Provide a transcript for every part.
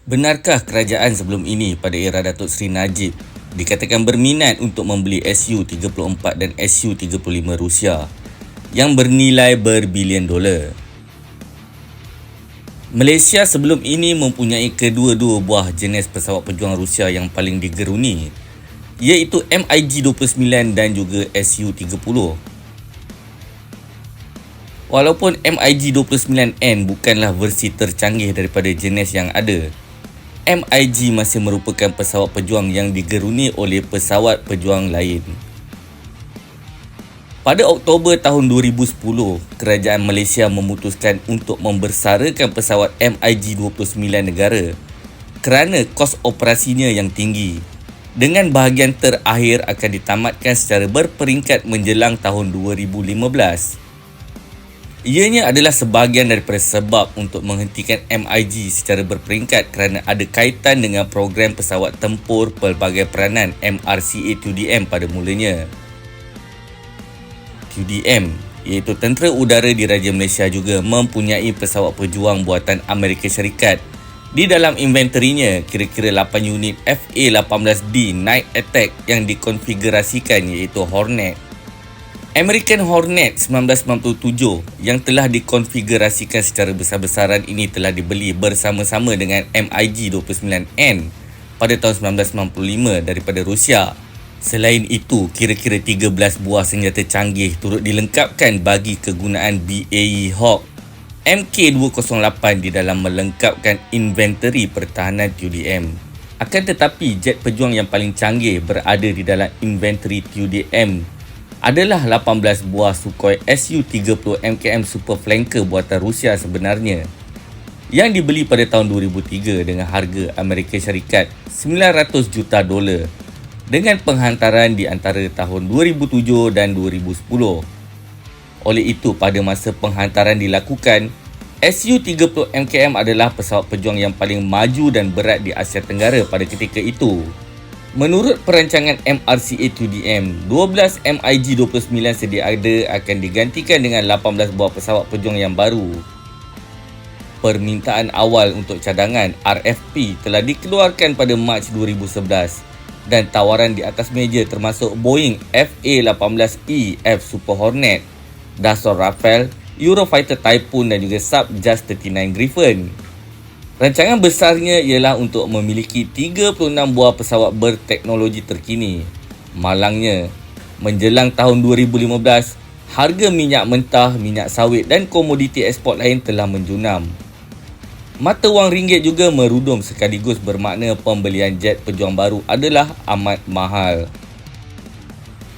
Benarkah kerajaan sebelum ini pada era Datuk Seri Najib dikatakan berminat untuk membeli Su-34 dan Su-35 Rusia yang bernilai berbilion dolar? Malaysia sebelum ini mempunyai kedua-dua buah jenis pesawat pejuang Rusia yang paling digeruni, iaitu MiG-29 dan juga Su-30. Walaupun MiG-29N bukanlah versi tercanggih daripada jenis yang ada, MiG masih merupakan pesawat pejuang yang digeruni oleh pesawat pejuang lain. Pada Oktober tahun 2010, kerajaan Malaysia memutuskan untuk membersarakan pesawat MiG-29 negara kerana kos operasinya yang tinggi, dengan bahagian terakhir akan ditamatkan secara berperingkat menjelang tahun 2015. Ianya adalah sebahagian daripada sebab untuk menghentikan MiG secara berperingkat kerana ada kaitan dengan program pesawat tempur pelbagai peranan MRCA TUDM pada mulanya. TUDM, iaitu Tentera Udara Diraja Malaysia, juga mempunyai pesawat pejuang buatan Amerika Syarikat di dalam inventorinya, kira-kira 8 unit FA-18D Night Attack yang dikonfigurasikan, iaitu Hornet. American Hornet 1997 yang telah dikonfigurasikan secara besar-besaran ini telah dibeli bersama-sama dengan MiG-29N pada tahun 1995 daripada Rusia. Selain itu, kira-kira 13 buah senjata canggih turut dilengkapkan bagi kegunaan BAE Hawk Mk208 di dalam melengkapkan inventori pertahanan TUDM. Akan tetapi, jet pejuang yang paling canggih berada di dalam inventori TUDM adalah 18 buah Sukhoi Su-30 MKM Super Flanker buatan Rusia sebenarnya, yang dibeli pada tahun 2003 dengan harga Amerika Syarikat $900 juta dengan penghantaran di antara tahun 2007 dan 2010. Oleh itu, pada masa penghantaran dilakukan, Su-30 MKM adalah pesawat pejuang yang paling maju dan berat di Asia Tenggara pada ketika itu. Menurut perancangan MRCA TUDM, 12 MiG-29 sedia ada akan digantikan dengan 18 buah pesawat pejuang yang baru. Permintaan awal untuk cadangan RFP telah dikeluarkan pada Mac 2011 dan tawaran di atas meja termasuk Boeing FA-18E F Super Hornet, Dassault Rafale, Eurofighter Typhoon dan juga Saab JAS 39 Griffon. Rancangan besarnya ialah untuk memiliki 36 buah pesawat berteknologi terkini. Malangnya, menjelang tahun 2015, harga minyak mentah, minyak sawit dan komoditi ekspor lain telah menjunam. Mata wang ringgit juga merudum, sekaligus bermakna pembelian jet pejuang baru adalah amat mahal.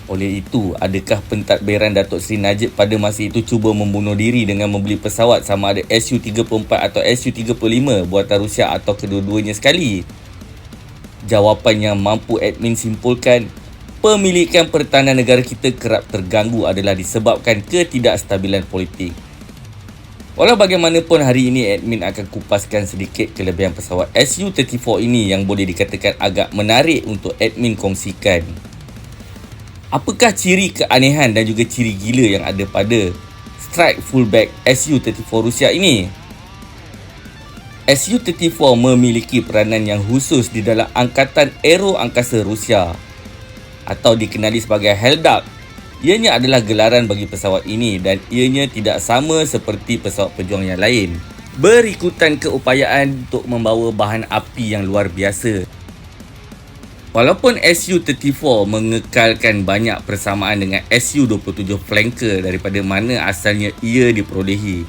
Oleh itu, adakah pentadbiran Datuk Seri Najib pada masa itu cuba membunuh diri dengan membeli pesawat sama ada Su-34 atau Su-35 buatan Rusia atau kedua-duanya sekali? Jawapan yang mampu admin simpulkan, pemilikan pertahanan negara kita kerap terganggu adalah disebabkan ketidakstabilan politik. Walau bagaimanapun, hari ini admin akan kupaskan sedikit kelebihan pesawat Su-34 ini yang boleh dikatakan agak menarik untuk admin kongsikan. Apakah ciri keanehan dan juga ciri gila yang ada pada strike fullback Su-34 Rusia ini? Su-34 memiliki peranan yang khusus di dalam Angkatan Aero Angkasa Rusia atau dikenali sebagai Hellduck. Ianya adalah gelaran bagi pesawat ini dan ianya tidak sama seperti pesawat pejuang yang lain, berikutan keupayaan untuk membawa bahan api yang luar biasa. Walaupun Su-34 mengekalkan banyak persamaan dengan Su-27 Flanker daripada mana asalnya ia diperolehi,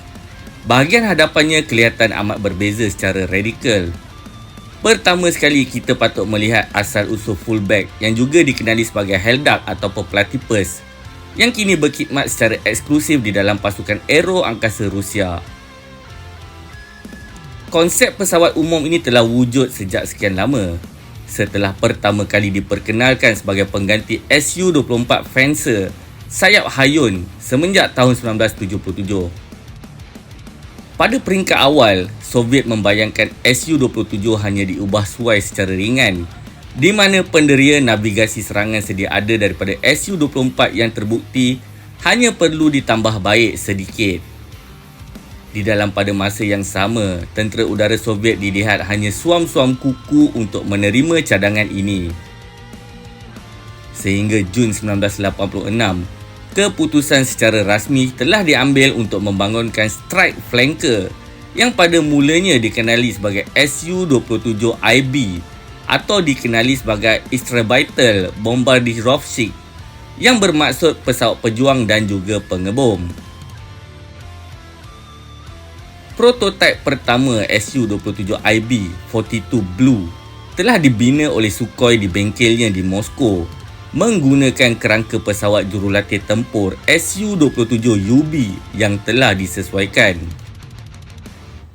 bahagian hadapannya kelihatan amat berbeza secara radikal. Pertama sekali, kita patut melihat asal-usul fullback yang juga dikenali sebagai Hellduck atau Platypus, yang kini berkhidmat secara eksklusif di dalam pasukan aero angkasa Rusia. Konsep pesawat umum ini telah wujud sejak sekian lama, setelah pertama kali diperkenalkan sebagai pengganti Su-24 Fencer sayap Hayun semenjak tahun 1977. Pada peringkat awal, Soviet membayangkan Su-27 hanya diubah suai secara ringan, di mana penderia navigasi serangan sedia ada daripada Su-24 yang terbukti hanya perlu ditambah baik sedikit. Di dalam pada masa yang sama, tentera udara Soviet dilihat hanya suam-suam kuku untuk menerima cadangan ini. Sehingga Jun 1986, keputusan secara rasmi telah diambil untuk membangunkan strike flanker yang pada mulanya dikenali sebagai Su-27IB atau dikenali sebagai Istrebitel Bombardirovщик yang bermaksud pesawat pejuang dan juga pengebom. Prototipe pertama Su-27IB 42 Blue telah dibina oleh Sukhoi di bengkelnya di Moskow menggunakan kerangka pesawat jurulatih tempur Su-27UB yang telah disesuaikan.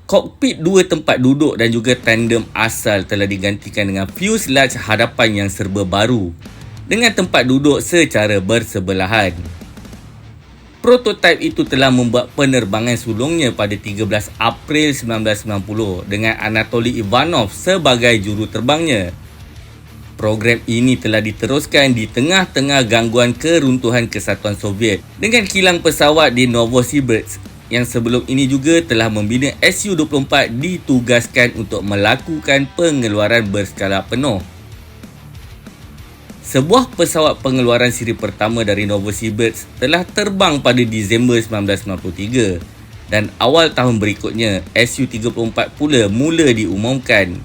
Kokpit dua tempat duduk dan juga tandem asal telah digantikan dengan fuselage hadapan yang serba baru dengan tempat duduk secara bersebelahan. Prototipe itu telah membuat penerbangan sulungnya pada 13 April 1990 dengan Anatoly Ivanov sebagai juruterbangnya. Program ini telah diteruskan di tengah-tengah gangguan keruntuhan Kesatuan Soviet dengan kilang pesawat di Novosibirsk yang sebelum ini juga telah membina Su-24 ditugaskan untuk melakukan pengeluaran berskala penuh. Sebuah pesawat pengeluaran siri pertama dari Novosibirsk telah terbang pada Disember 1993 dan awal tahun berikutnya Su-34 pula mula diumumkan.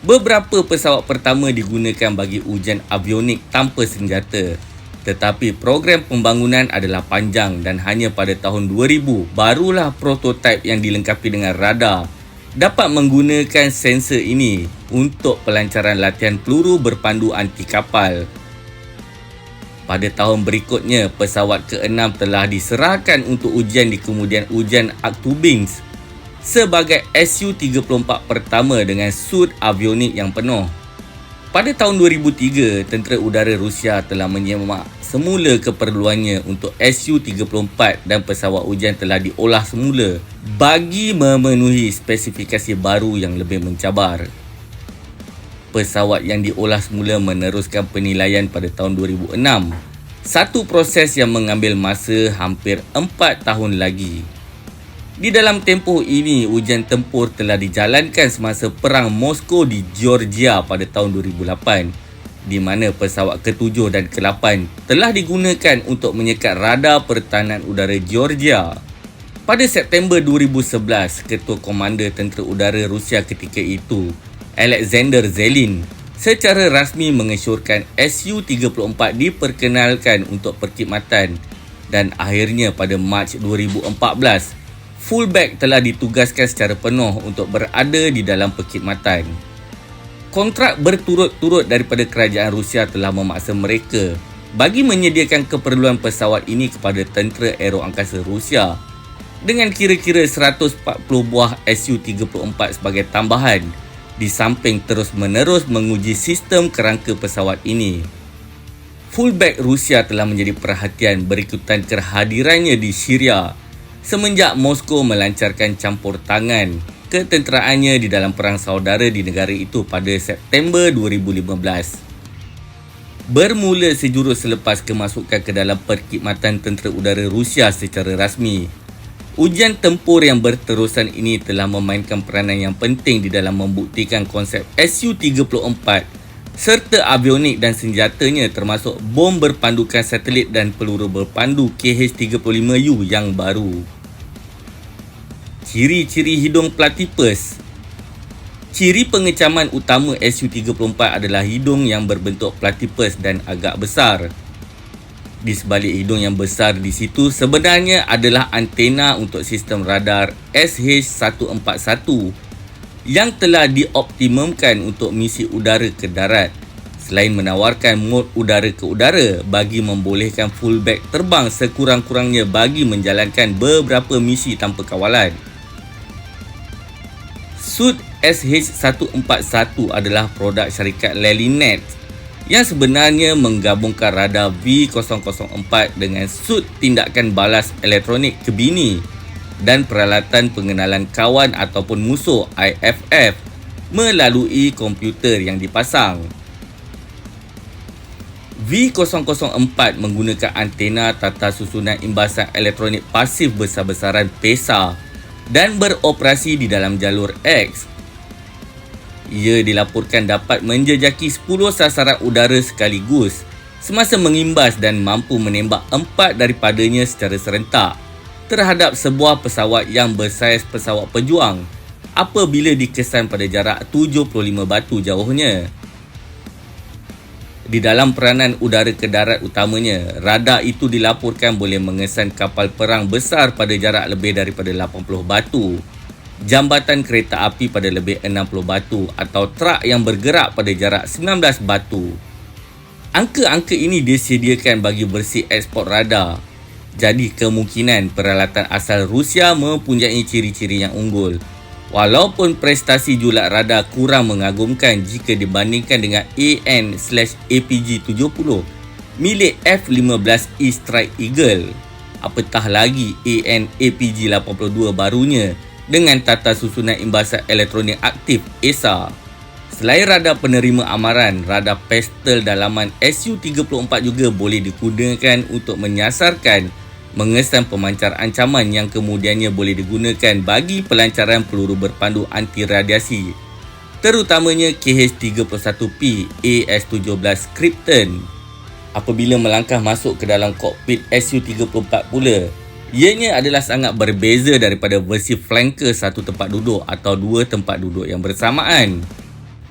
Beberapa pesawat pertama digunakan bagi ujian avionik tanpa senjata, tetapi program pembangunan adalah panjang dan hanya pada tahun 2000 barulah prototipe yang dilengkapi dengan radar dapat menggunakan sensor ini untuk pelancaran latihan peluru berpandu anti kapal. Pada tahun berikutnya, pesawat ke-6 telah diserahkan untuk ujian di kemudian ujian Aktubinsk sebagai Su-34 pertama dengan sud avionik yang penuh. Pada tahun 2003, tentera udara Rusia telah menyemak semula keperluannya untuk Su-34 dan pesawat ujian telah diolah semula bagi memenuhi spesifikasi baru yang lebih mencabar. Pesawat yang diolah semula meneruskan penilaian pada tahun 2006, satu proses yang mengambil masa hampir 4 tahun lagi. Di dalam tempoh ini, ujian tempur telah dijalankan semasa Perang Moskow di Georgia pada tahun 2008, di mana pesawat ke-7 dan ke-8 telah digunakan untuk menyekat radar pertahanan udara Georgia. Pada September 2011, Ketua Komander Tentera Udara Rusia ketika itu, Alexander Zelin, secara rasmi mengesyorkan Su-34 diperkenalkan untuk perkhidmatan dan akhirnya pada Mac 2014, fullback telah ditugaskan secara penuh untuk berada di dalam perkhidmatan. Kontrak berturut-turut daripada kerajaan Rusia telah memaksa mereka bagi menyediakan keperluan pesawat ini kepada tentera aeroangkasa Rusia dengan kira-kira 140 buah Su-34 sebagai tambahan di samping terus-menerus menguji sistem kerangka pesawat ini. Fullback Rusia telah menjadi perhatian berikutan kehadirannya di Syria semenjak Moskow melancarkan campur tangan ketenteraannya di dalam perang saudara di negara itu pada September 2015. Bermula sejurus selepas kemasukan ke dalam perkhidmatan tentera udara Rusia secara rasmi, ujian tempur yang berterusan ini telah memainkan peranan yang penting di dalam membuktikan konsep Su-34 serta avionik dan senjatanya termasuk bom berpandukan satelit dan peluru berpandu KH-35U yang baru. Ciri-ciri hidung platypus. Ciri pengecaman utama Su-34 adalah hidung yang berbentuk platypus dan agak besar. Di sebalik hidung yang besar di situ sebenarnya adalah antena untuk sistem radar SH-141 yang telah dioptimumkan untuk misi udara ke darat, selain menawarkan mod udara ke udara bagi membolehkan fullback terbang sekurang-kurangnya bagi menjalankan beberapa misi tanpa kawalan. Sud SH-141 adalah produk syarikat Lelinet yang sebenarnya menggabungkan radar V004 dengan sud tindakan balas elektronik kebini dan peralatan pengenalan kawan ataupun musuh IFF melalui komputer yang dipasang. V004 menggunakan antena tata susunan imbasan elektronik pasif besar-besaran PESA dan beroperasi di dalam jalur X. Ia dilaporkan dapat menjejaki 10 sasaran udara sekaligus semasa mengimbas dan mampu menembak 4 daripadanya secara serentak terhadap sebuah pesawat yang bersaiz pesawat pejuang apabila dikesan pada jarak 75 batu jauhnya. Di dalam peranan udara ke darat utamanya, radar itu dilaporkan boleh mengesan kapal perang besar pada jarak lebih daripada 80 batu, jambatan kereta api pada lebih 60 batu atau trak yang bergerak pada jarak 19 batu. Angka-angka ini disediakan bagi bersih ekspor radar. Jadi kemungkinan peralatan asal Rusia mempunyai ciri-ciri yang unggul. Walaupun prestasi julat radar kurang mengagumkan jika dibandingkan dengan AN/APG-70 milik F-15E Strike Eagle, apatah lagi AN/APG-82 barunya dengan tata susunan imbasan elektronik aktif ESA. Selain radar penerima amaran, radar pestel dalaman Su-34 juga boleh digunakan untuk menyasarkan mengesan pemancar ancaman yang kemudiannya boleh digunakan bagi pelancaran peluru berpandu anti radiasi, terutamanya KH-31P AS-17 Krypton. Apabila melangkah masuk ke dalam kokpit Su-34 pula, ianya adalah sangat berbeza daripada versi flanker satu tempat duduk atau dua tempat duduk yang bersamaan.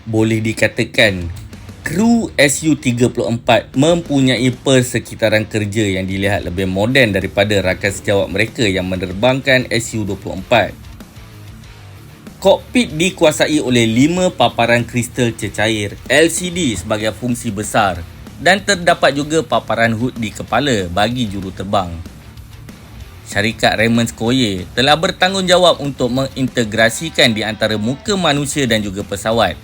Boleh dikatakan, kru Su-34 mempunyai persekitaran kerja yang dilihat lebih moden daripada rakan sejawat mereka yang menerbangkan Su-24. Kokpit dikuasai oleh 5 paparan kristal cecair LCD sebagai fungsi besar dan terdapat juga paparan HUD di kepala bagi juruterbang. Syarikat Raymond Skoye telah bertanggungjawab untuk mengintegrasikan di antara muka manusia dan juga pesawat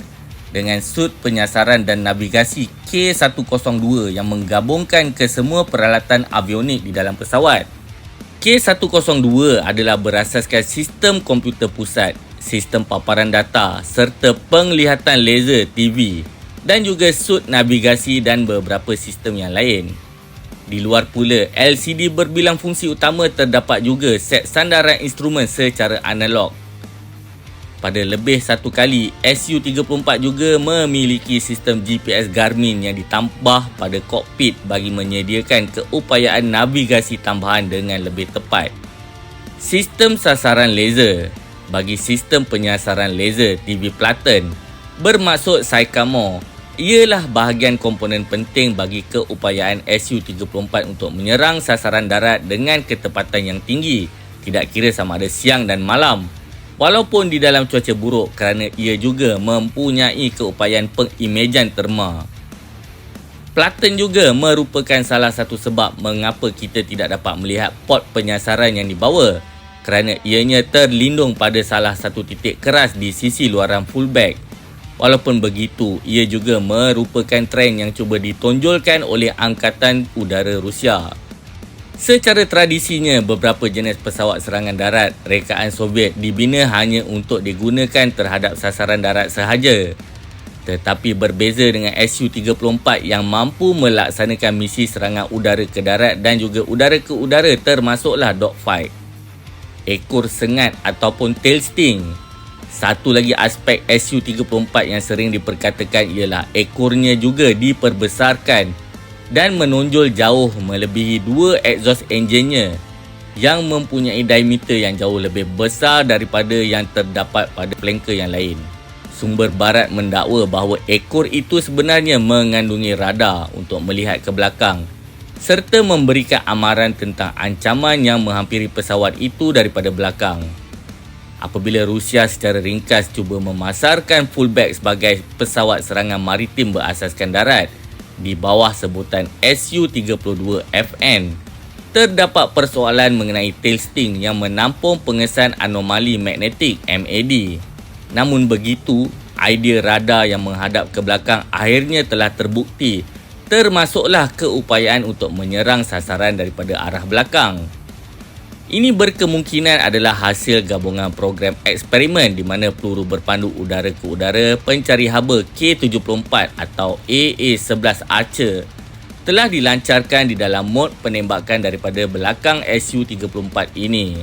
dengan sut penyasaran dan navigasi K102 yang menggabungkan kesemua peralatan avionik di dalam pesawat. K102 adalah berasaskan sistem komputer pusat, sistem paparan data serta penglihatan laser TV dan juga sut navigasi dan beberapa sistem yang lain. Di luar pula, LCD berbilang fungsi utama terdapat juga set sandaran instrumen secara analog. Pada lebih satu kali, Su-34 juga memiliki sistem GPS Garmin yang ditambah pada kokpit bagi menyediakan keupayaan navigasi tambahan dengan lebih tepat. Sistem sasaran laser bagi sistem penyasaran laser TV Platen bermaksud Sycamore ialah bahagian komponen penting bagi keupayaan Su-34 untuk menyerang sasaran darat dengan ketepatan yang tinggi, tidak kira sama ada siang dan malam. Walaupun di dalam cuaca buruk kerana ia juga mempunyai keupayaan pengimejan terma. Platen juga merupakan salah satu sebab mengapa kita tidak dapat melihat port penyasaran yang dibawa kerana ianya terlindung pada salah satu titik keras di sisi luaran fullback. Walaupun begitu, ia juga merupakan trend yang cuba ditonjolkan oleh Angkatan Udara Rusia. Secara tradisinya, beberapa jenis pesawat serangan darat rekaan Soviet dibina hanya untuk digunakan terhadap sasaran darat sahaja. Tetapi berbeza dengan Su-34 yang mampu melaksanakan misi serangan udara ke darat dan juga udara ke udara termasuklah dogfight, ekor sengat ataupun tail sting. Satu lagi aspek Su-34 yang sering diperkatakan ialah ekornya juga diperbesarkan dan menonjol jauh melebihi 2 exhaust engine-nya yang mempunyai diameter yang jauh lebih besar daripada yang terdapat pada flanker yang lain. Sumber barat mendakwa bahawa ekor itu sebenarnya mengandungi radar untuk melihat ke belakang serta memberikan amaran tentang ancaman yang menghampiri pesawat itu daripada belakang. Apabila Rusia secara ringkas cuba memasarkan fullback sebagai pesawat serangan maritim berasaskan darat di bawah sebutan Su-32FN, terdapat persoalan mengenai tail sting yang menampung pengesan anomali magnetik MAD. Namun begitu, idea radar yang menghadap ke belakang akhirnya telah terbukti, termasuklah keupayaan untuk menyerang sasaran daripada arah belakang. Ini berkemungkinan adalah hasil gabungan program eksperimen di mana peluru berpandu udara ke udara pencari haba K-74 atau AA-11 Archer telah dilancarkan di dalam mod penembakan daripada belakang Su-34 ini.